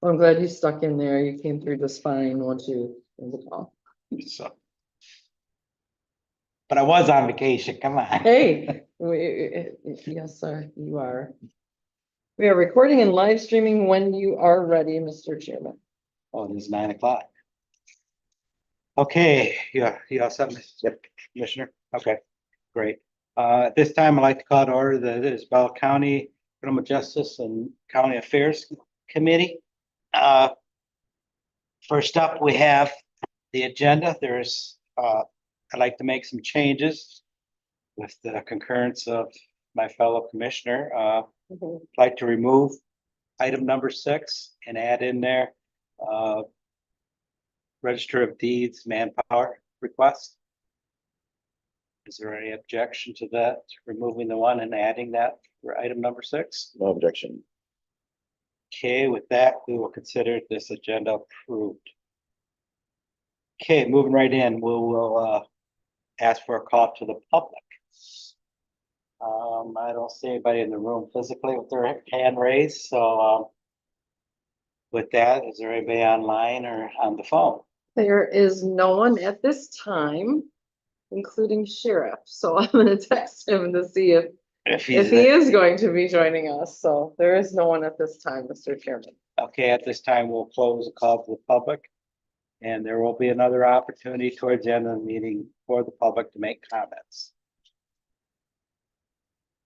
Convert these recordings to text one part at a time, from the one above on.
I'm glad you stuck in there. You came through just fine once you in the call. So. But I was on vacation, come on. Hey, yes, sir, you are. We are recording and live streaming when you are ready, Mr. Chairman. Oh, it is 9 o'clock. Okay, yeah, you all set? Yep, Commissioner? Okay, great. At this time, I'd like to call to order the Isabella County Criminal Justice and County Affairs Committee. First up, we have the agenda. I'd like to make some changes with the concurrence of my fellow commissioner. I'd like to remove item number 6 and add in there Register of Deeds manpower request. Is there any objection to that, removing the one and adding that for item number 6? No objection. Okay, with that, we will consider this agenda approved. Okay, moving right in, we'll ask for a call to the public. I don't see anybody in the room physically with their hand raised, so with that, is there anybody online or on the phone? There is no one at this time, including sheriff, so I'm gonna text him to see if he is going to be joining us, so there is no one at this time, Mr. Chairman. Okay, at this time, we'll close the call to the public. And there will be another opportunity towards the end of the meeting for the public to make comments.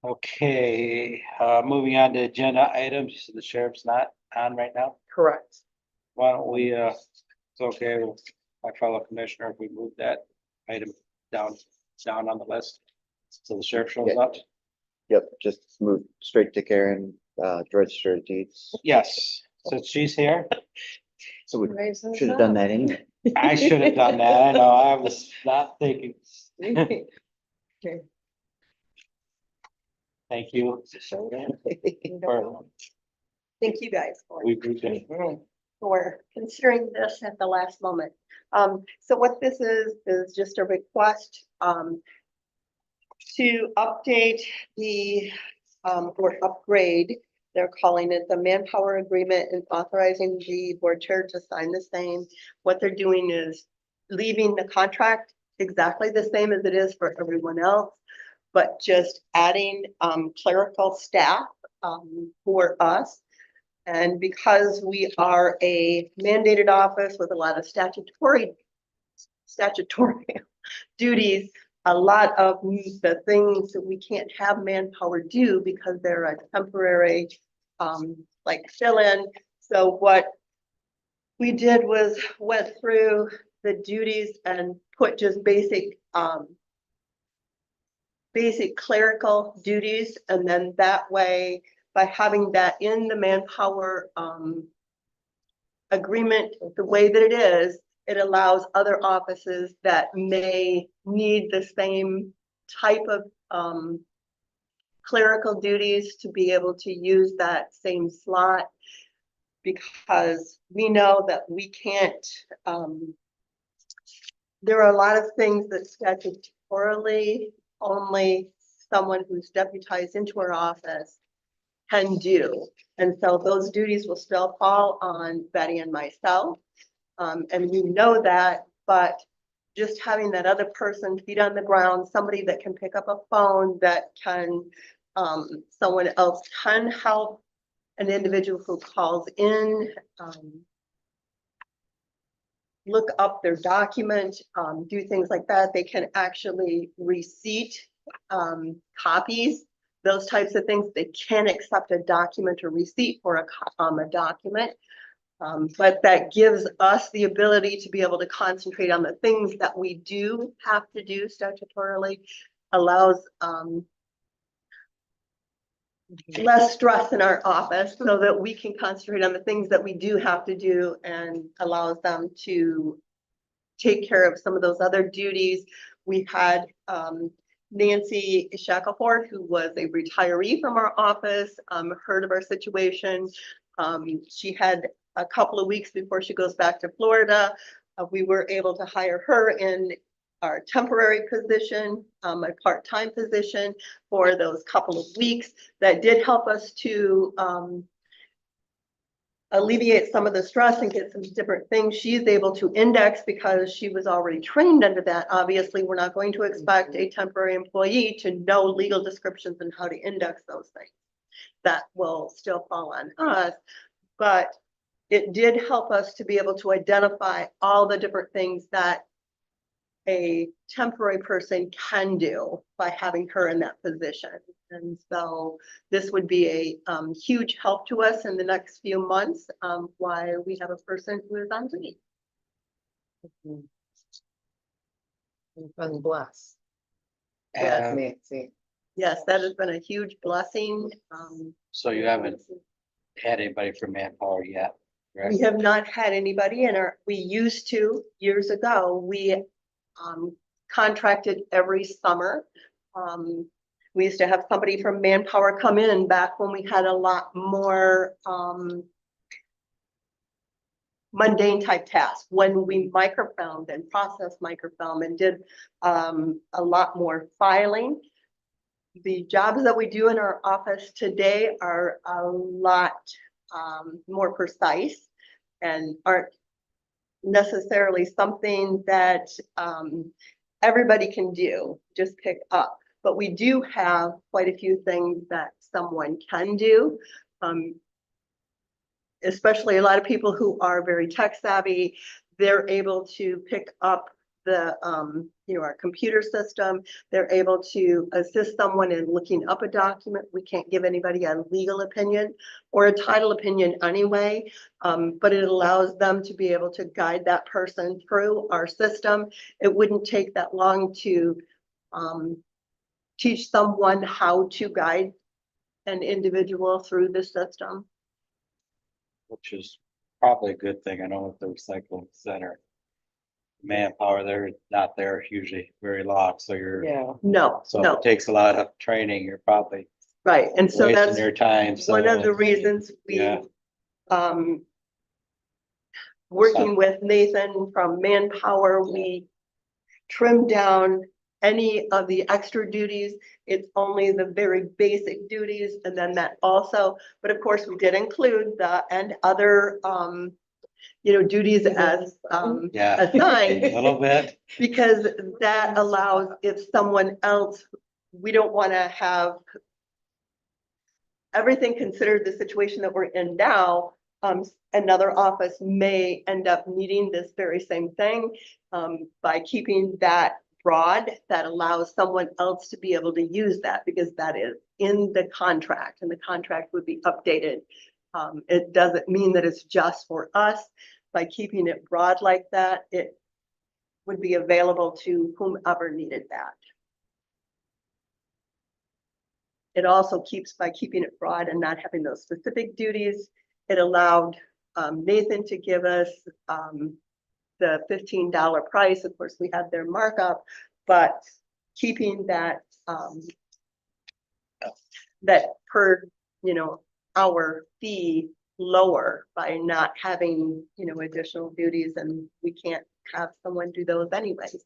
Okay, moving on to agenda items. The sheriff's not on right now. Correct. Why don't we, it's okay with my fellow commissioner if we move that item down on the list. So the sheriff shows Yeah. up. Yep, just move straight to Karen, register of deeds. Yes, since she's here, So we should have done that anyway. I should have done that. I know, I was not thinking. Okay. Thank you. for- Thank you guys We appreciate it. for considering this at the last moment. So what this is just a request, to update the, or upgrade, they're calling it the manpower agreement and authorizing the board chair to sign the same. What they're doing is leaving the contract exactly the same as it is for everyone else, but just adding, clerical staff, for us. And because we are a mandated office with a lot of statutory duties, a lot of the things that we can't have manpower do because they're a temporary, like fill-in. So what we did was went through the duties and put just basic clerical duties, and then that way, by having that in the manpower agreement, the way that it is, it allows other offices that may need the same type of clerical duties to be able to use that same slot, because we know that we can't, there are a lot of things that statutorily only someone who's deputized into our office can do. And so those duties will still fall on Betty and myself. And we know that, but just having that other person, feet on the ground, somebody that can pick up a phone, that can, someone else can help an individual who calls in, look up their document, do things like that. They can actually receipt copies, those types of things. They can accept a document or receipt for a document. But that gives us the ability to be able to concentrate on the things that we do have to do statutorily, allows less stress in our office so that we can concentrate on the things that we do have to do, and allows them to take care of some of those other duties. We had Nancy Shackelford, who was a retiree from our office, heard of our situation. She had a couple of weeks before she goes back to Florida. We were able to hire her in our temporary position, a part-time position for those couple of weeks. That did help us to alleviate some of the stress and get some different things. She's able to index because she was already trained under that. Obviously, we're not going to expect a temporary employee to know legal descriptions and how to index those things. That will still fall on us, but it did help us to be able to identify all the different things that a temporary person can do by having her in that position. And so this would be a huge help to us in the next few months, while we have a person who is on leave. We've been blessed. Yes, And Nancy. Yes, that has been a huge blessing. so you haven't had anybody from Manpower yet, right? We have not had anybody in we used to, years ago, we contracted every summer. We used to have somebody from Manpower come in back when we had a lot more mundane type tasks, when we microfilmed and processed microfilm and did a lot more filing. The jobs that we do in our office today are a lot more precise and aren't necessarily something that everybody can do, just pick up. But we do have quite a few things that someone can do. Especially a lot of people who are very tech savvy, they're able to pick up the, our computer system. They're able to assist someone in looking up a document. We can't give anybody a legal opinion or a title opinion anyway, but it allows them to be able to guide that person through our system. It wouldn't take that long to teach someone how to guide an individual through the system. Which is probably a good thing. I know with the recycling center, Manpower, they're not there usually very long, so you're, Yeah. No, so if no, it takes a lot of training, you're probably right. And so wasting that's their time, so. one of the reasons we, Yeah. working with Nathan from Manpower, we trimmed down any of the extra duties. It's only the very basic duties, and then that also, but of course, we did include the and other duties as Yeah. assigned. A little bit, Because that allows, if someone else, we don't want to have everything considered the situation that we're in now. Another office may end up needing this very same thing. By keeping that broad, that allows someone else to be able to use that, because that is in the contract, and the contract would be updated. It doesn't mean that it's just for us. By keeping it broad like that, it would be available to whomever needed that. It also keeps, by keeping it broad and not having those specific duties, it allowed Nathan to give us the $15 price. Of course, we had their markup, but keeping that that per hour fee lower by not having additional duties, and we can't have someone do those anyway. So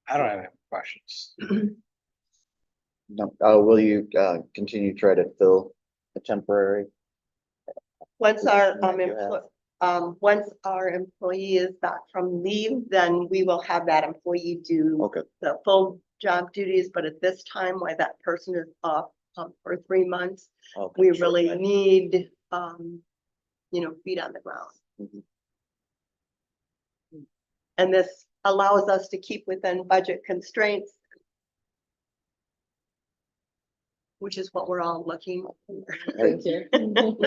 I don't have any questions. No, will you continue to try to fill a temporary? once our You have. once our employee is back from leave, then we will have that employee do Okay, the full job duties. But at this time, while that person is off for 3 months, okay, we sure. really need feet on the ground. Mhm. And this allows us to keep within budget constraints, which is what we're all looking for. Thank you.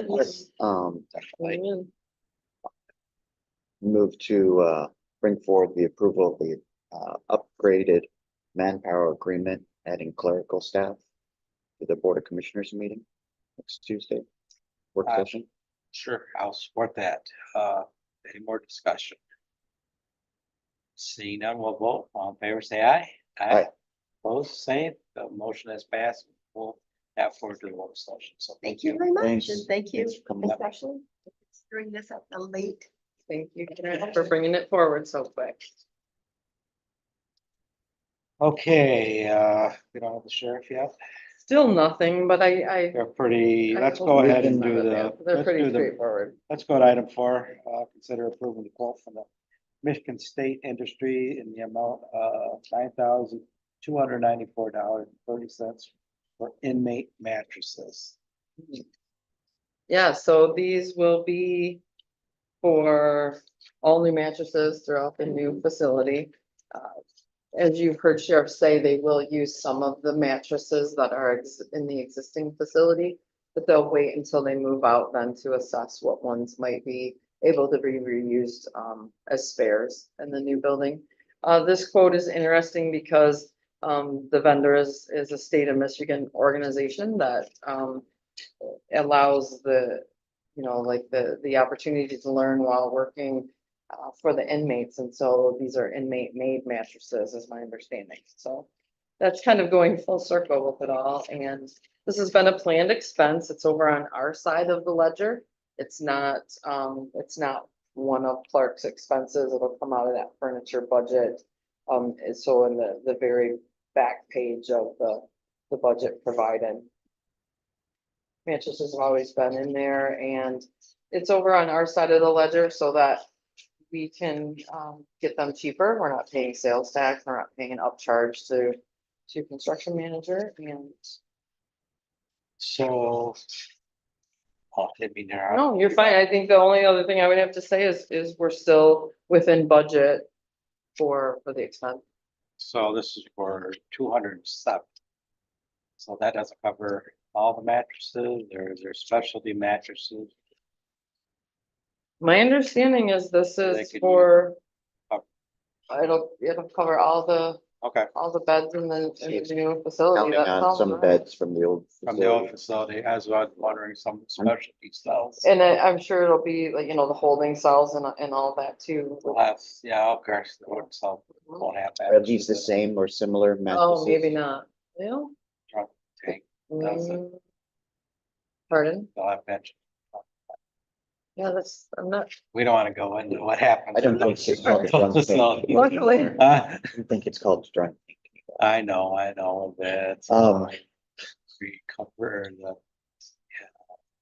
Let's Amen. move to bring forward the approval of the upgraded manpower agreement, adding clerical staff to the Board of Commissioners meeting next Tuesday. Work session. Sure, I'll support that. Any more discussion? Seeing none, we'll vote. All in favor, say aye. Aye. Opposed, same. The motion has passed. We'll have forward to the work session. So Thank you very much, Thanks. and thank you, Thanks for coming up. especially during this at the late. Thank you for bringing it forward so quick. Okay, we don't have the sheriff yet. Still nothing, but I. They're pretty, I let's hope go we ahead can and do do the, that. They're let's pretty do the, straightforward. let's go to item 4, consider approving the quote from the Michigan State Industry in the amount of $9,294.30 for inmate mattresses. Yeah, so these will be for all new mattresses throughout the new facility. As you've heard Sheriff say, they will use some of the mattresses that are in the existing facility, but they'll wait until they move out then to assess what ones might be able to be reused as spares in the new building. This quote is interesting because the vendor is a state of Michigan organization that allows like the opportunity to learn while working for the inmates. And so these are inmate made mattresses is my understanding. So that's kind of going full circle with it all. And this has been a planned expense. It's over on our side of the ledger. It's not one of Clark's expenses. It'll come out of that furniture budget. And so in the very back page of the budget provided, mattresses have always been in there, and it's over on our side of the ledger so that we can get them cheaper. We're not paying sales tax, we're not paying an upcharge to construction manager, and So. Oh, hit me there. no, you're fine. I think the only other thing I would have to say is we're still within budget for the expense. So this is for 207. So that doesn't cover all the mattresses, there's specialty mattresses. My understanding is this They is could for, cover- it'll cover all the Okay, beds in the new facility. Counting That on sounds some right. beds from the old. from the old facility, as I was wondering, some specialty cells. And I'm sure it'll be like, the holding cells and all that too. We'll have, yeah, of course, the old cell won't have that. Are these the same or similar mattresses? Oh, maybe not. Yeah. Tank doesn't. Mm. Pardon? They'll have bench. Yeah, I'm not, We don't want to go into what happened. I don't think it's called drunk tank. Facility. luckily, I don't think it's called drunk. I know, that's. Um, We cover the, yeah,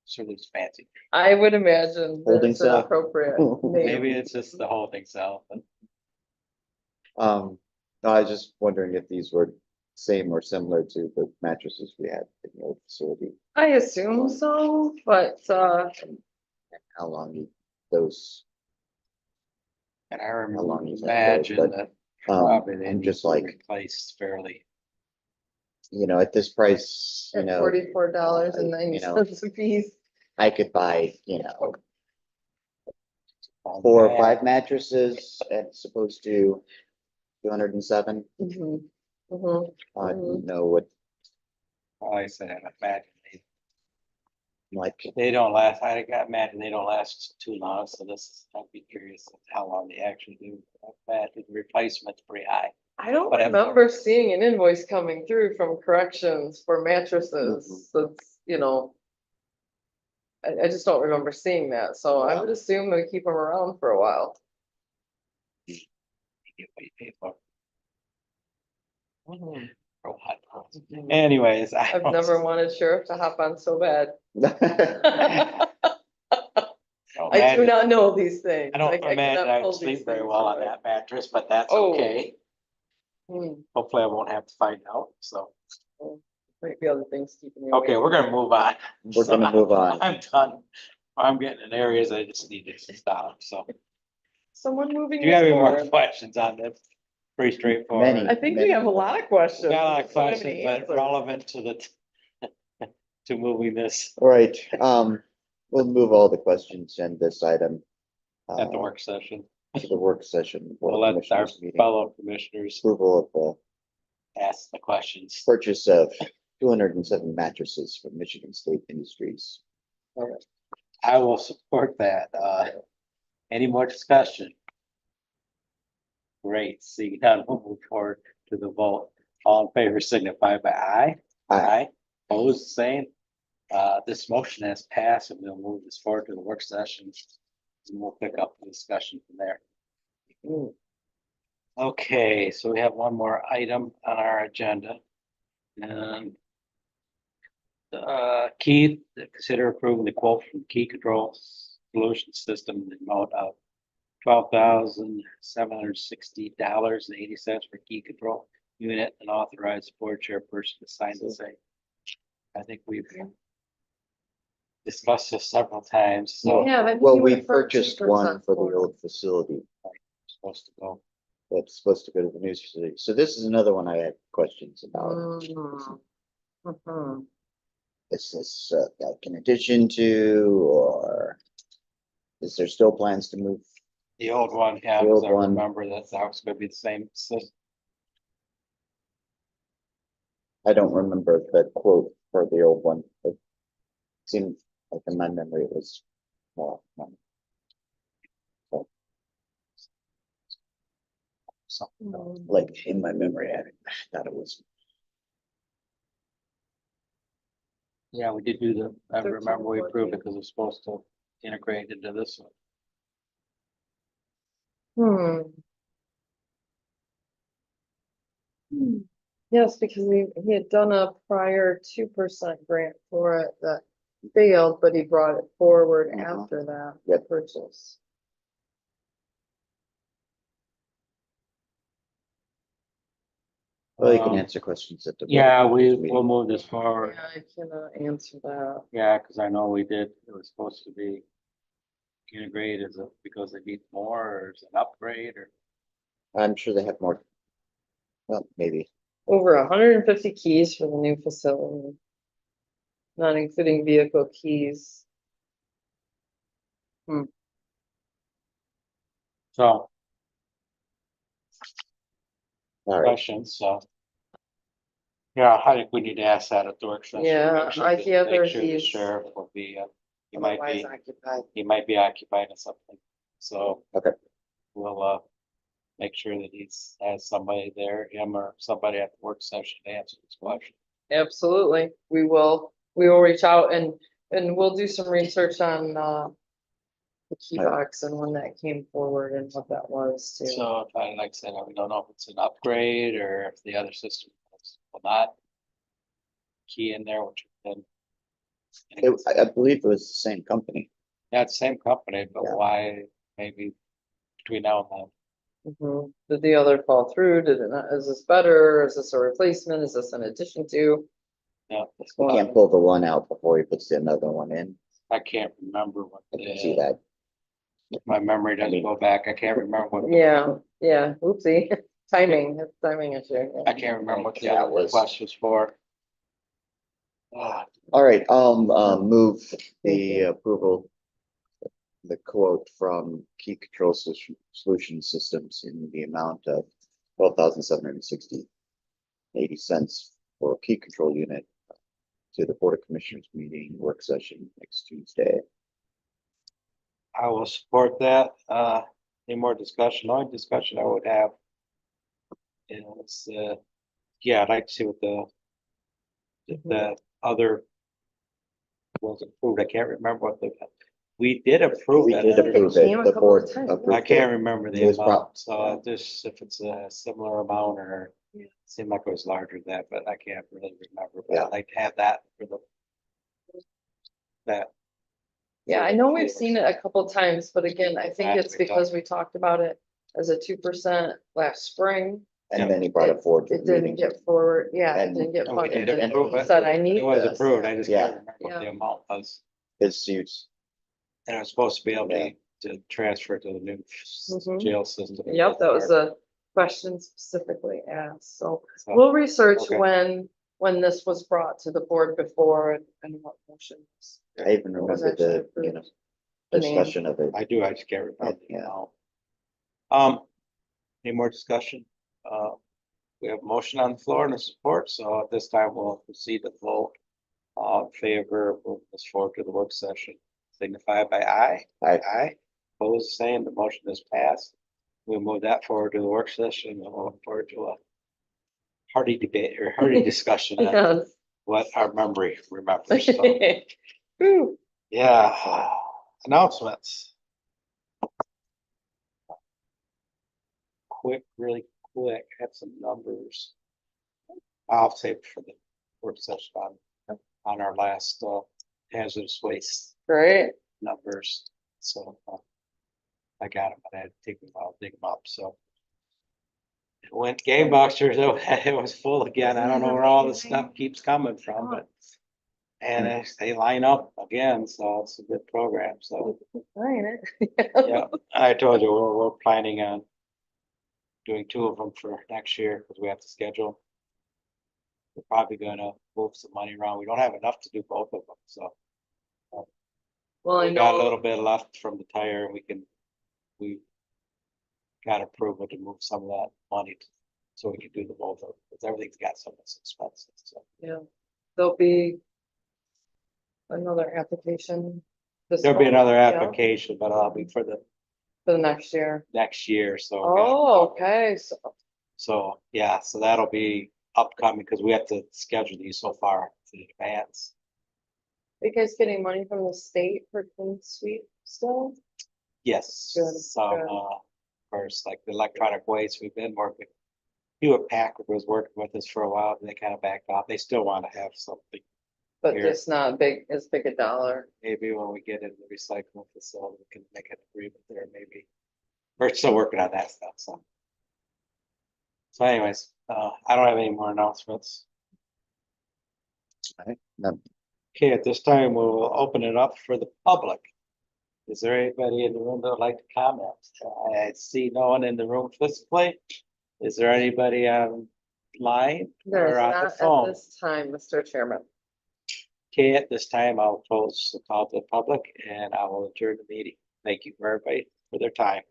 sort of fancy. I would imagine Holding that's an cell. appropriate name. Maybe it's just the holding cell, but no, I was just wondering if these were same or similar to the mattresses we had in the old facility. I assume so, but, How long those, and I How long is that, imagine but, that probably they I'm need just to like, replace fairly. at this price, at $44.90 a piece. I could buy, Oh, 4 or man. 5 mattresses as opposed to 207. Mhm. Mhm. I Mhm. don't know what, Like I said, imagine like, they don't last, I got mad and they don't last too long, so I'd be curious how long they actually do. The replacement's pretty high. I don't Whatever. remember seeing an invoice coming through from corrections for mattresses. That's, I just don't remember seeing that. So I would assume they keep them around for a while. You get what you pay for. For what? Anyways. I've never wanted sheriff to hop on so bad. I do not know these things. I don't cannot imagine I pull would these sleep very things well on right. that mattress, but that's Oh. okay. Hmm, Hopefully I won't have to find out, so. Might be other things keeping you. Okay, awake. we're gonna move on. We're gonna move on. I'm done. I'm getting in areas I just need to stop, so. Someone moving. Do you have this any more forward. questions on this? Pretty straightforward. Many. I think we have a lot of questions. We got a lot of We don't have questions, any but answers. relevant to to moving this All right, we'll move all the questions in this item. at the work session. To the work session. Board We'll of let our Commissioners meeting. fellow commissioners Approval of the ask the questions. purchase of 207 mattresses from Michigan State Industries. I will support that. Any more discussion? Great, seeing none, we'll move forward to the vote. All in favor signify by aye. Aye. Opposed, same. This motion has passed and we'll move this forward to the work session. And we'll pick up the discussion from there. Okay, so we have one more item on our agenda. And Keith, consider approving the quote from Key Control Solution System in the amount of $12,760.80 for key control unit and authorize the board chairperson to sign the same. I think we've discussed this several times, so Yeah, I think Well, you we went for purchased 2% one for the for it. old facility it's supposed to go. that's supposed to go to the news facility. So this is another one I had questions about. Mhm. Mhm. Is this like in addition to, or is there still plans to move? The old one, yeah, The 'cause old I one. remember that was gonna be the same system. I don't remember the quote for the old one. It seemed like in my memory it was more money. So, something like in my memory, I thought it was. Yeah, we did do I remember we 13, approved it because it's supposed to integrate into this one. Yes, because he had done a prior 2% grant for it that failed, but he brought it forward Uh-huh. after that Yep. purchase. Well, you can answer questions at the. board Yeah, meeting. we'll move this forward. Yeah, I cannot answer that. Yeah, because I know we did, it was supposed to be integrated as a, because they need more, or it's an upgrade, or I'm sure they have more. Well, maybe. Over 150 keys for the new facility. Not including vehicle keys. so All right. questions, so. Yeah, I think we need to ask that at the work session. Yeah, Make sure I that- gather make sure the he's Sheriff will be, he otherwise occupied. might be occupied or something, so. Okay. We'll, make sure that has somebody there, him or somebody at the work session to answer this question. Absolutely, we will reach out and we'll do some research on the key Right. box and when that came forward and what that was too. So if I, like I said, we don't know if it's an upgrade or if the other system will not key in there, which then. I believe it was the same company. Yeah, it's the same company, but Yeah. why maybe between now and then? Mhm. Did the other fall through? Did it not? Is this better? Is this a replacement? Is this an addition to? Yeah, You can't pull the one out before he puts the another one in. I can't remember what I can see that. my memory doesn't go back. I can't remember what. Yeah, oopsie, timing, it's timing issue. yeah. I can't remember what the That other was- request was for. All right, I'll move the approval. The quote from Key Control Solution Systems in the amount of $12,760.80 for a key control unit to the Board of Commissioners meeting work session next Tuesday. I will support that. Any more discussion? The only discussion I would have is, yeah, I'd like to see what the other was approved. I can't remember what we did approve We it. did approve it, came a the couple board of times. approved I it. can't remember It the was amount, so this, if it's a similar amount or it seemed like it was larger than that, but I can't really remember. But Yeah. I'd like to have that for that. Yeah, I know we've seen it a couple times, but again, I think it's because we talked about it as a 2% last spring. And then he brought it forward to It the didn't meeting. get forward, yeah, it And- didn't get And we funded. did and approve he it. Said, I need It was this. approved. I just Yeah. can't remember what the Yeah. amount was. His use. And it was supposed to be able Yeah. to transfer to the new Mhm. jail system. Yep, that was a question specifically asked, so So, we'll research okay. when this was brought to the board before and what motions. I even What was remember the, actually approved. The name. discussion of it. I do, I just can't remember the Yeah. amount. Any more discussion? We have a motion on the floor and a support, so at this time we'll proceed to vote. All in favor of moving this forward to the work session, signify by aye. Aye. Opposed, same, the motion is passed. We'll move that forward to the work session, and we'll look forward to a hearty debate or hearty discussion on Yes. what our memory remembers. So, Whew. yeah, announcements. Really quick, have some numbers. I'll save for the work session on on our last hazardous waste Great. numbers. So I got them, but I had to take them out, dig them up. So it went gangbusters. It was full again. I don't know where all this stuff keeps coming from, but and they line up again. So it's a good program. So Fine. yeah, I told you we're planning on doing 2 of them for next year because we have to schedule. We're probably gonna move some money around. We don't have enough to do both of them, so Well, I we got a know, little bit left from the tire. We got approval to move some of that money so we can do the both of them, because everything's got so much expenses, so. yeah, there'll be another application. this There'll be fall, another yeah, application, but it'll be for the For the next year. next year, so. Oh, okay, so, So, yeah, so that'll be upcoming, because we have to schedule these so far in advance. are you guys getting money from the state for clean sweep still? Yes, Good, some, good. of course, like the electronic waste, we've been working. Hewlett Packard was working with us for a while, but they kind of backed off. They still want to have something. But Here. just not big, as big a dollar. Maybe when we get into the recycling facility, we can make an agreement there, maybe. We're still working on that stuff, so. So anyways, I don't have any more announcements. Alright, none. Okay, at this time, we'll open it up for the public. Is there anybody in the room that would like to comment? I see no one in the room physically. Is there anybody online There is or on not the at phone? this time, Mr. Chairman. Okay, at this time, I'll close the call to the public and I will adjourn the meeting. Thank you for everybody for their time.